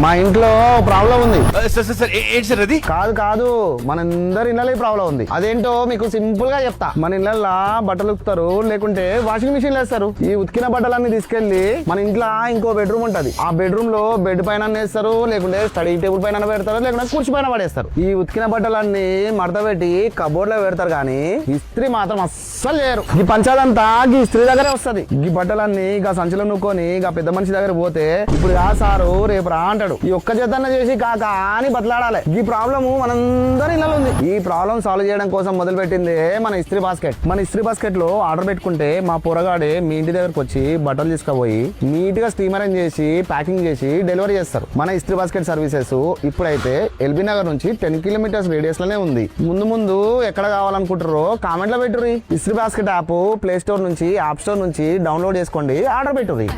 మా ఇంట్లో ప్రాబ్లం ఉంది. ఏంటి సార్ అది? కాదు మనందరి ఇళ్ళలో ప్రాబ్లం ఉంది. అదేంటో మీకు సింపుల్ గా చెప్తా. మన ఇళ్ళల్లో బట్టలు ఉతుకుతారు, లేకుంటే వాషింగ్ మిషన్ వేస్తారు. ఈ ఉతికిన బట్టలన్నీ తీసుకెళ్లి మన ఇంట్లో ఇంకో బెడ్రూమ్ ఉంటది. ఆ బెడ్రూమ్ లో బెడ్ పైన వేస్తారు, లేకుంటే స్టడీ టేబుల్ పైన పెడతారు, లేకుంటే కుర్చీ పైన పడేస్తారు. ఈ ఉతికిన బట్టలన్నీ మడత పెట్టి కబోర్డ్ లో పెడతారు, కానీ ఇస్త్రీ మాత్రం అస్సలు చేయరు. ఈ పంచాదంతా ఈ ఇస్త్రీ దగ్గరే వస్తది. ఈ బట్టలన్నీ ఇక సంచిలో నూకొని ఇక పెద్ద మనిషి దగ్గర పోతే ఇప్పుడు ఆ సారు రేపు రా అంటాడు. ఈ ఒక్క చేతన్న చేసి కాక అని బతలాడాలి. ఈ ప్రాబ్లమ్ మనందరి ఇళ్ళలో ఉంది. ఈ ప్రాబ్లం సాల్వ్ చేయడం కోసం మొదలు పెట్టిందే మన ఇస్త్రీ బాస్కెట్. మన ఇస్త్రీ బాస్కెట్ లో ఆర్డర్ పెట్టుకుంటే మా పొరగాడే మీ ఇంటి దగ్గరకు వచ్చి బట్టలు తీసుకుపోయి నీట్ గా స్టీమర్ చేసి ప్యాకింగ్ చేసి డెలివరీ చేస్తారు. మన ఇస్త్రీ బాస్కెట్ సర్వీసెస్ ఇప్పుడైతే ఎల్బీ నగర్ నుంచి 10 కిలోమీటర్స్ రేడియస్ లోనే ఉంది. ముందు ఎక్కడ కావాలనుకుంటారో కామెంట్ లో పెట్టుర్రి. ఇస్త్రీ బాస్కెట్ యాప్ ప్లే స్టోర్ నుంచి యాప్ స్టోర్ నుంచి డౌన్లోడ్ చేసుకోండి, ఆర్డర్ పెట్టుర్రి.